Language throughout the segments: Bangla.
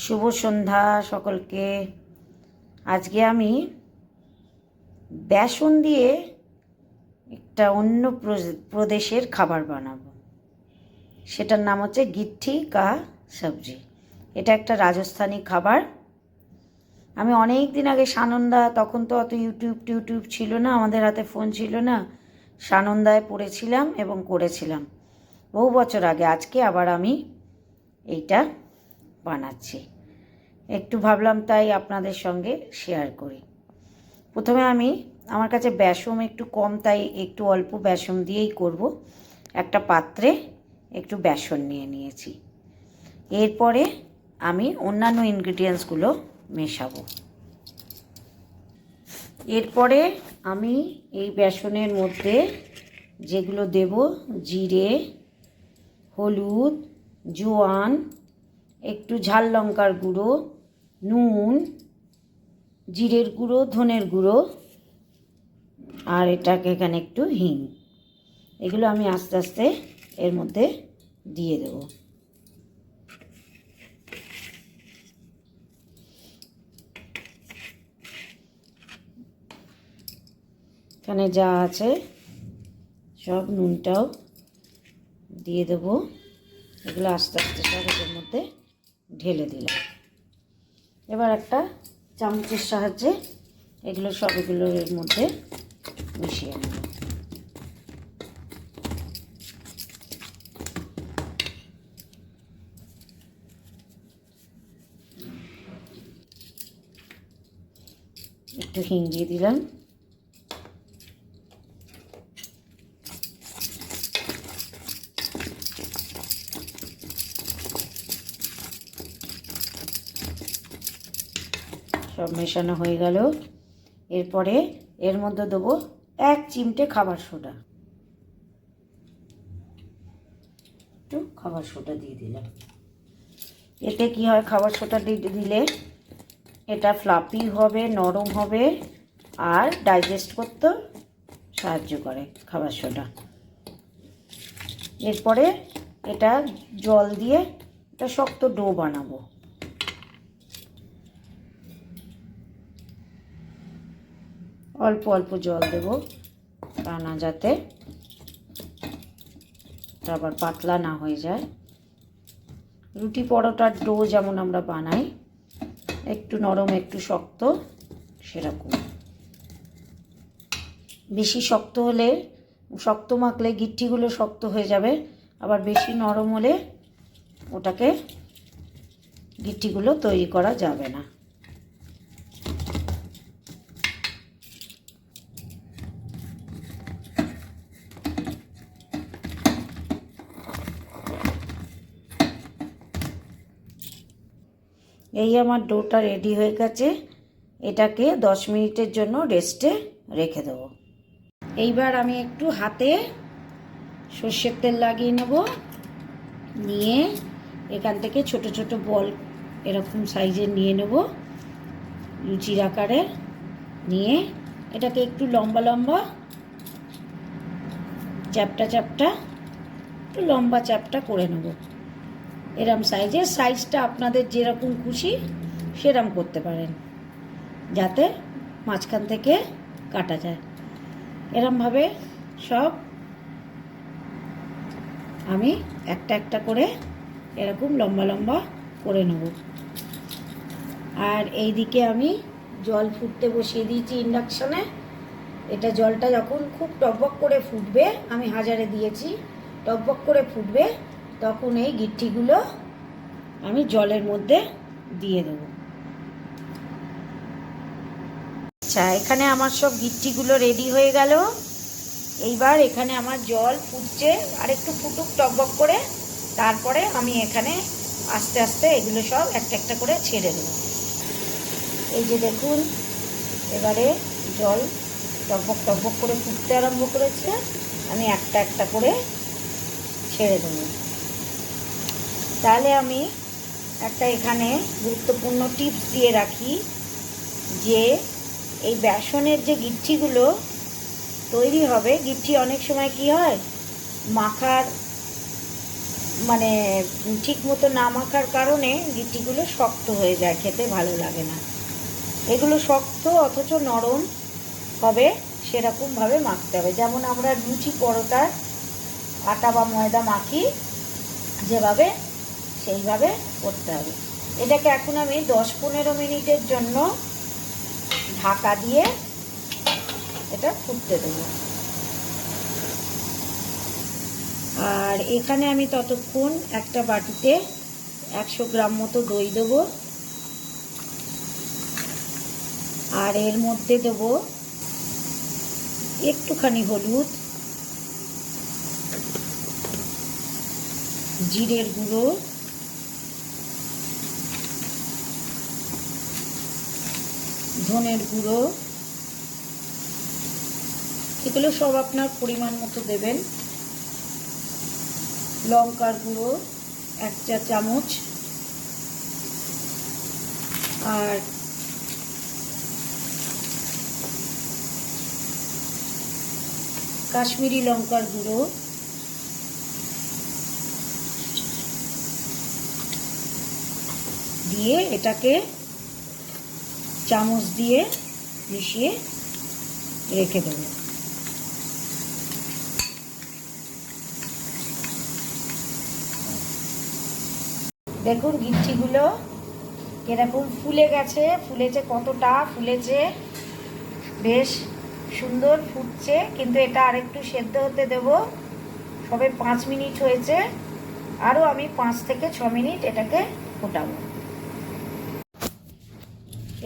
শুভ সন্ধ্যা সকলকে। আজকে আমি বেসন দিয়ে একটা অন্য প্রদেশের খাবার বানাবো। সেটার নাম হচ্ছে গিট্টি কা সবজি। এটা একটা রাজস্থানী খাবার। আমি অনেক দিন আগে সানন্দা, তখন তো অত ইউটিউব ছিল না, আমাদের হাতে ফোন ছিল না, সানন্দায় পড়েছিলাম এবং করেছিলাম বহু বছর আগে। আজকে আবার আমি এইটা বানাচ্ছি, একটু ভাবলাম তাই আপনাদের সঙ্গে শেয়ার করি। প্রথমে আমার কাছে বেসন একটু কম, তাই একটু অল্প বেসন দিয়েই করব। একটা পাত্রে একটু বেসন নিয়েছি। এরপরে আমি অন্যান্য ইনগ্রিডিয়েন্টসগুলো মেশাবো। এরপরে আমি এই বেসনের মধ্যে যেগুলো দেব, জিরে, হলুদ, জোয়ান, একটু ঝাল লঙ্কার গুঁড়ো, নুন, জিরের গুঁড়ো, ধনের গুঁড়ো, আর এটাকে এখানে একটু হিং, এগুলো আমি আস্তে আস্তে এর মধ্যে দিয়ে দেব। এখানে যা আছে সব, নুনটাও দিয়ে দেব। এগুলো আস্তে আস্তে সব এর মধ্যে ঢেলে দিলাম। এবার একটা চামচের সাহায্যে এগুলো এর মধ্যে মিশিয়ে নেব। একটু হিং দিয়ে দিলাম। সব মেশানো হয়ে গেল। এরপরে এর মধ্যে দেবো 1 চিমটে খাবার সোডা। একটু খাবার সোডা দিয়ে দিলাম। এতে কি হয়, খাবার সোডা দিলে এটা ফ্লাফি হবে, নরম হবে, আর ডাইজেস্ট করতে সাহায্য করে খাবার সোডা। এরপরে এটা জল দিয়ে একটা শক্ত ডো বানাবো। অল্প অল্প জল দেব, তা না যাতে আবার পাতলা না হয়ে যায়। রুটি পরোটার ডো যেমন আমরা বানাই, একটু নরম একটু শক্ত, সেরকম। বেশি শক্ত হলে, শক্ত মাখলে গিট্টিগুলো শক্ত হয়ে যাবে, আবার বেশি নরম হলে ওটাকে গিট্টিগুলো তৈরি করা যাবে না। এই আমার ডোটা রেডি হয়ে গেছে। এটাকে 10 মিনিটের জন্য রেস্টে রেখে দেবো। এইবার আমি একটু হাতে সর্ষের তেল লাগিয়ে নেব। নিয়ে এখান থেকে ছোট ছোট বল এরকম সাইজের নিয়ে নেব, লুচির আকারে। নিয়ে এটাকে একটু লম্বা লম্বা চ্যাপটা একটু লম্বা চ্যাপটা করে নেব। এরম সাইজটা আপনাদের যেরকম খুশি সেরকম করতে পারেন, যাতে মাঝখান থেকে কাটা যায়। এরমভাবে সব আমি একটা একটা করে এরকম লম্বা লম্বা করে নেব। আর এই দিকে আমি জল ফুটতে বসিয়ে দিয়েছি ইন্ডাকশনে। এটা জলটা যখন খুব টকবক করে ফুটবে, আমি হাজারে দিয়েছি, টকবক করে ফুটবে, তখন এই গিট্টিগুলো আমি জলের মধ্যে দিয়ে দেব। আচ্ছা, এখানে আমার সব গিট্টিগুলো রেডি হয়ে গেল। এইবার এখানে আমার জল ফুটছে, আর একটু ফুটুক টকবক করে, তারপরে আমি এখানে আস্তে আস্তে এগুলো সব একটা একটা করে ছেড়ে দেব। এই যে দেখুন, এবারে জল টকবক করে ফুটতে আরম্ভ করেছে, আমি একটা একটা করে ছেড়ে দেব। তাহলে আমি একটা এখানে গুরুত্বপূর্ণ টিপস দিয়ে রাখি, যে এই বেসনের যে গিট্টিগুলো তৈরি হবে, গিট্টি অনেক সময় কি হয়, মানে ঠিক মতো না মাখার কারণে গিট্টিগুলো শক্ত হয়ে যায়, খেতে ভালো লাগে না। এগুলো শক্ত অথচ নরম হবে সেরকমভাবে মাখতে হবে, যেমন আমরা লুচি পরোটার আটা বা ময়দা মাখি যেভাবে, সেইভাবে করতে হবে। এটাকে এখন আমি 10-15 মিনিটের জন্য ঢাকা দিয়ে এটা ফুটতে দেবো। আর এখানে আমি ততক্ষণ একটা বাটিতে 100 গ্রাম মতো দই দেবো, আর এর মধ্যে দেবো একটুখানি হলুদ, জিরের গুঁড়ো, ধনের গুঁড়ো, এগুলো সব আপনার পরিমাণ মতো দেবেন। লঙ্কার গুঁড়ো 1 চা চামচ, আর কাশ্মীরি লঙ্কার গুঁড়ো, দিয়ে এটাকে চামচ দিয়ে মিশিয়ে রেখে দেব। দেখুন গিট্টিগুলো এরকম ফুলে গেছে, ফুলেছে, কতটা ফুলেছে, বেশ সুন্দর ফুটছে। কিন্তু এটা আরেকটু সেদ্ধ হতে দেব, সবে 5 মিনিট হয়েছে, আরও আমি 5 থেকে 6 মিনিট এটাকে ফোটাবো।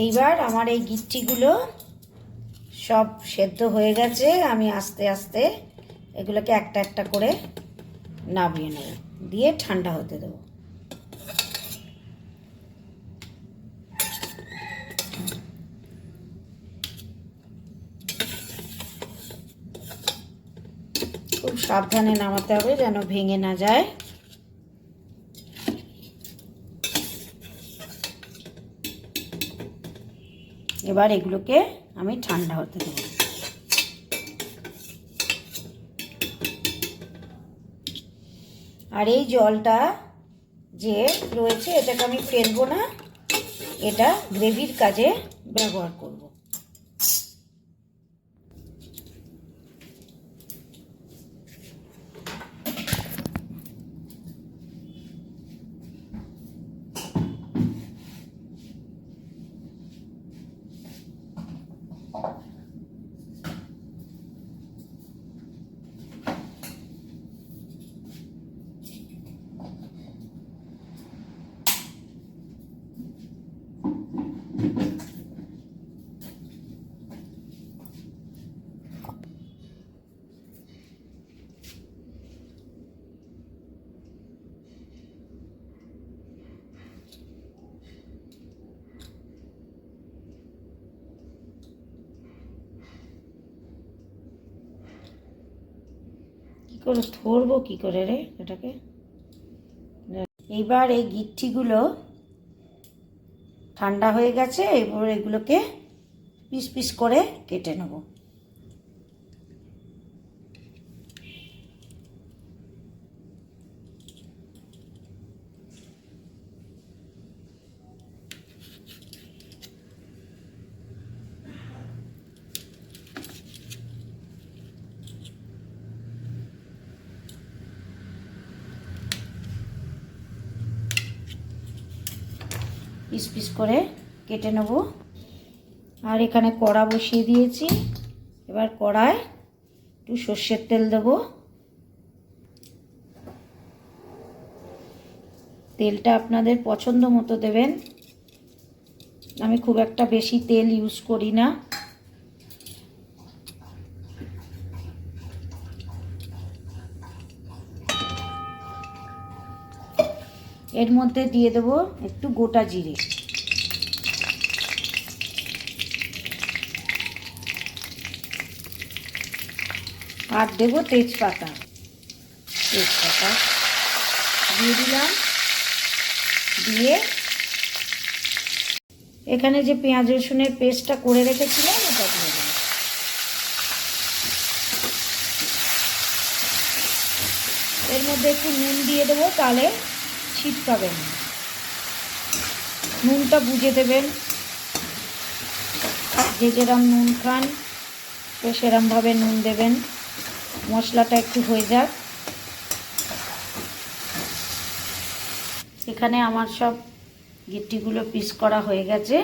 এইবার আমার এই গিট্টিগুলো সব সেদ্ধ হয়ে গেছে, আমি আস্তে আস্তে এগুলোকে একটা একটা করে নামিয়ে নেব, দিয়ে ঠান্ডা হতে দেবো। খুব সাবধানে নামাতে হবে যেন ভেঙে না যায়। এবার এগুলোকে আমি ঠান্ডা হতে দেব। আর এই জলটা যে রয়েছে এটাকে আমি ফেলবো না, এটা গ্রেভির কাজে ব্যবহার করব। কি করে ধরবো, কি করে রে এটাকে? এইবার এই গিট্টিগুলো ঠান্ডা হয়ে গেছে, এবার এগুলোকে পিস পিস করে কেটে নেব। পিস পিস করে কেটে নেব। আর এখানে কড়া বসিয়ে দিয়েছি, এবার কড়ায় একটু সর্ষের তেল দেব। তেলটা আপনাদের পছন্দ মতো দেবেন, আমি খুব একটা বেশি তেল ইউজ করি না। এর মধ্যে দিয়ে দেব একটু গোটা জিরে, আর দেব তেজপাতা দিয়ে দিলাম। দিয়ে এখানে যে পেঁয়াজ রসুনের পেস্টটা করে রেখেছিলাম ওটা দিয়ে দেব। এর মধ্যে মধ্যে একটু নুন দিয়ে দেবো, তাহলে ছিটকাবে না। নুনটা বুঝে দেবেন, যে যেরম নুন খান তো সেরমভাবে নুন দেবেন। মশলাটা একটু হয়ে যাক। এখানে আমার সব গিট্টিগুলো পিস করা হয়ে গেছে।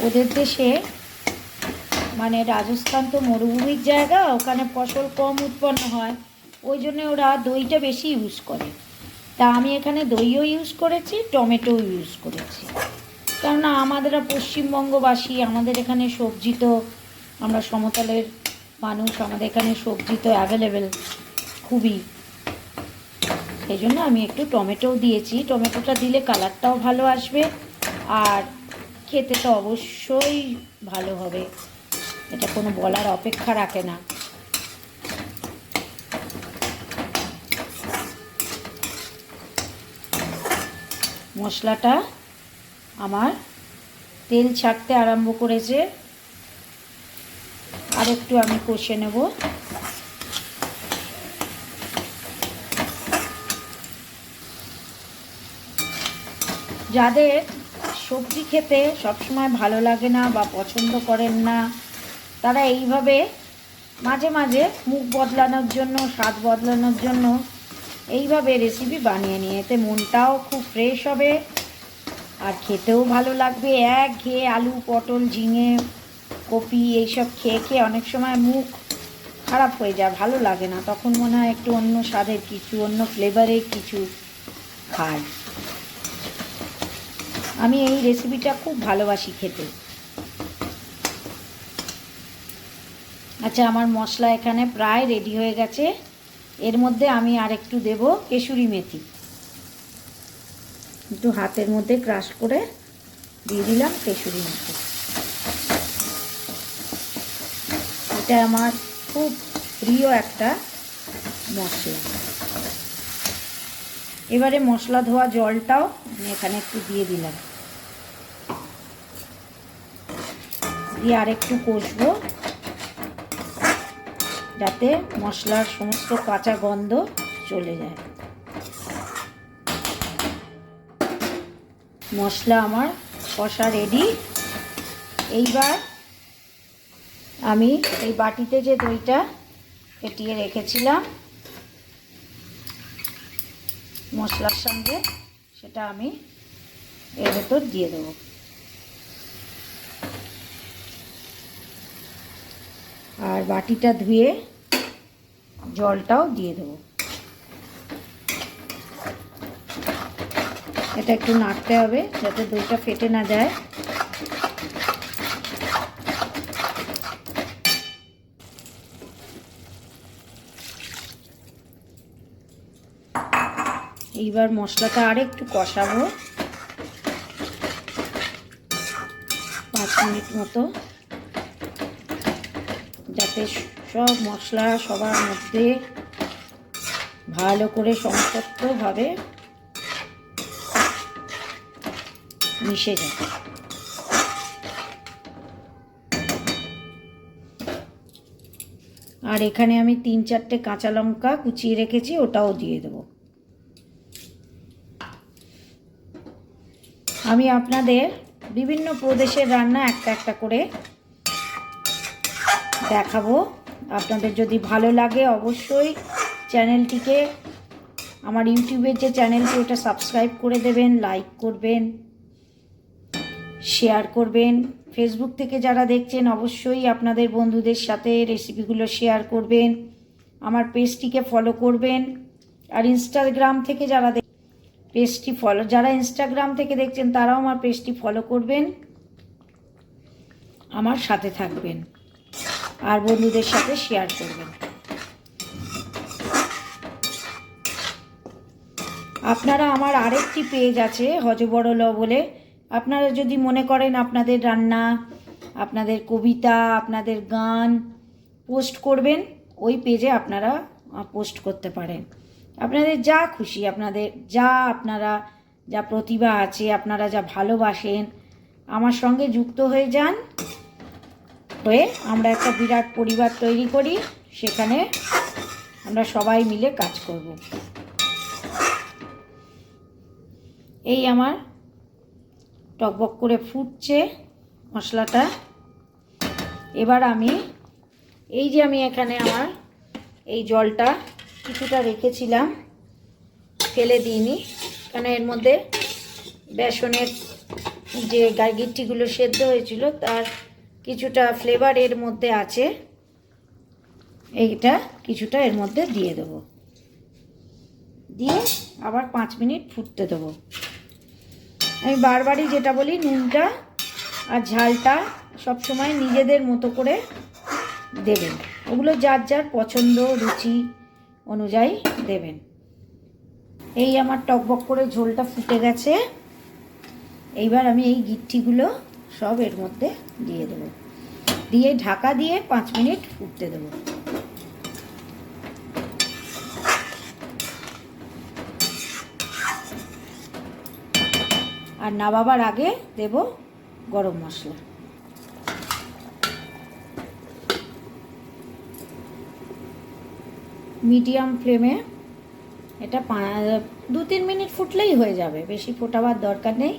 ওদের দেশে মানে রাজস্থান তো মরুভূমির জায়গা, ওখানে ফসল কম উৎপন্ন হয়, ওই জন্য ওরা দইটা বেশি ইউজ করে। তা আমি এখানে দইও ইউজ করেছি, টমেটোও ইউজ করেছি। কেননা আমাদের পশ্চিমবঙ্গবাসী, আমাদের এখানে সবজি তো, আমরা সমতলের মানুষ, আমাদের এখানে সবজি তো অ্যাভেলেবেল খুবই, সেই জন্য আমি একটু টমেটোও দিয়েছি। টমেটোটা দিলে কালারটাও ভালো আসবে আর খেতে তো অবশ্যই ভালো হবে, এটা কোনো বলার অপেক্ষা রাখে না। মশলাটা আমার তেল ছাড়তে আরম্ভ করেছে, আর একটু আমি কষে নেব। যাদের সবজি খেতে সবসময় ভালো লাগে না বা পছন্দ করেন না, তারা এইভাবে মাঝে মাঝে মুখ বদলানোর জন্য, স্বাদ বদলানোর জন্য এইভাবে রেসিপি বানিয়ে নিয়ে, এতে মনটাও খুব ফ্রেশ হবে আর খেতেও ভালো লাগবে। একঘেয়ে আলু, পটল, ঝিঙে, কপি এইসব খেয়ে খেয়ে অনেক সময় মুখ খারাপ হয়ে যায়, ভালো লাগে না, তখন মনে হয় একটু অন্য স্বাদের কিছু, অন্য ফ্লেভারের কিছু খাই। আমি এই রেসিপিটা খুব ভালোবাসি খেতে। আচ্ছা, আমার মশলা এখানে প্রায় রেডি হয়ে গেছে। এর মধ্যে আমি আর একটু দেব কেশুরি মেথি, একটু হাতের মধ্যে ক্রাশ করে দিয়ে দিলাম কেশুরি মেথি। এটা আমার খুব প্রিয় একটা মশলা। এবারে মশলা ধোয়া জলটাও আমি এখানে একটু দিয়ে দিলাম, দিয়ে আর একটু কষবো যাতে মশলার সমস্ত কাঁচা গন্ধ চলে যায়। মশলা আমার কষা রেডি। এইবার আমি এই বাটিতে যে দইটা ফেটিয়ে রেখেছিলাম মশলার সঙ্গে, সেটা আমি এর ভেতর দিয়ে দেবো। আর বাটিটা ধুয়ে জলটাও দিয়ে দেবো। এটা একটু নাড়তে হবে যাতে দইটা ফেটে না যায়। এইবার মশলাটা আর একটু কষাবো 5 মিনিট মতো, যাতে সব মশলা সবার মধ্যে ভালো করে সমস্তভাবে মিশে যায়। আর এখানে আমি 3-4টে কাঁচা লঙ্কা কুচিয়ে রেখেছি, ওটাও দিয়ে দেবো। আমি আপনাদের বিভিন্ন প্রদেশের রান্না একটা একটা করে দেখাবো। আপনাদের যদি ভালো লাগে অবশ্যই চ্যানেলটিকে, আমার ইউটিউবের যে চ্যানেলটি ওটা সাবস্ক্রাইব করে দেবেন, লাইক করবেন, শেয়ার করবেন। ফেসবুক থেকে যারা দেখছেন অবশ্যই আপনাদের বন্ধুদের সাথে রেসিপিগুলো শেয়ার করবেন, আমার পেজটিকে ফলো করবেন। আর ইনস্টাগ্রাম থেকে যারা পেজটি ফলো, যারা ইনস্টাগ্রাম থেকে দেখছেন তারাও আমার পেজটি ফলো করবেন, আমার সাথে থাকবেন আর বন্ধুদের সাথে শেয়ার করবেন। আপনারা আমার আরেকটি পেজ আছে হযবরল বলে, আপনারা যদি মনে করেন আপনাদের রান্না, আপনাদের কবিতা, আপনাদের গান পোস্ট করবেন, ওই পেজে আপনারা পোস্ট করতে পারেন। আপনাদের যা খুশি, আপনাদের আপনারা যা প্রতিভা আছে, আপনারা যা ভালোবাসেন, আমার সঙ্গে যুক্ত হয়ে যান, হয়ে আমরা একটা বিরাট পরিবার তৈরি করি। সেখানে আমরা সবাই মিলে কাজ করব। এই আমার টকবক করে ফুটছে মশলাটা। এবার আমি আমি এখানে আমার এই জলটা কিছুটা রেখেছিলাম, ফেলে দিইনি, কারণ এর মধ্যে বেসনের যে গিট্টিগুলো সেদ্ধ হয়েছিল তার কিছুটা ফ্লেভার এর মধ্যে আছে। এইটা কিছুটা এর মধ্যে দিয়ে দেবো, দিয়ে আবার 5 মিনিট ফুটতে দেবো। আমি বারবারই যেটা বলি, নুনটা আর ঝালটা সবসময় নিজেদের মতো করে দেবেন, ওগুলো যার যার পছন্দ রুচি অনুযায়ী দেবেন। এই আমার টকবক করে ঝোলটা ফুটে গেছে। এইবার আমি এই গিট্টিগুলো সব এর মধ্যে দিয়ে দেবো, দিয়ে ঢাকা দিয়ে 5 মিনিট ফুটতে দেবো। আর নামাবার আগে দেব গরম মশলা। মিডিয়াম ফ্লেমে এটা 2-3 মিনিট ফুটলেই হয়ে যাবে, বেশি ফোটাবার দরকার নেই।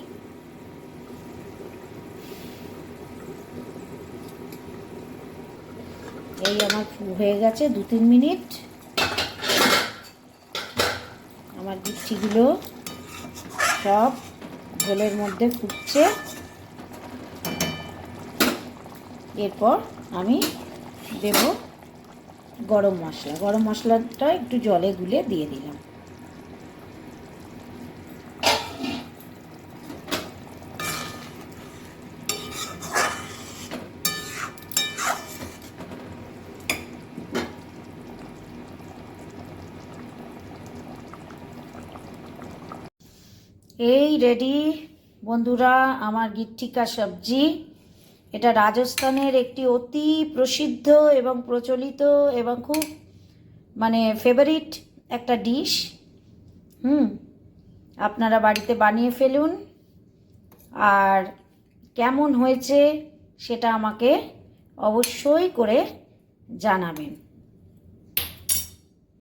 এই আমার হয়ে গেছে 2-3 মিনিট। আমার গিট্টিগুলো সব ঝোলের মধ্যে ফুটছে। এরপর আমি দেব গরম মশলা। গরম মশলাটা একটু জলে গুলে দিয়ে দিলাম। এই রেডি বন্ধুরা আমার গিট্টি কা সবজি। এটা রাজস্থানের একটি অতি প্রসিদ্ধ এবং প্রচলিত এবং খুব ফেভারিট একটা ডিশ। আপনারা বাড়িতে বানিয়ে ফেলুন, আর কেমন হয়েছে সেটা আমাকে অবশ্যই করে জানাবেন।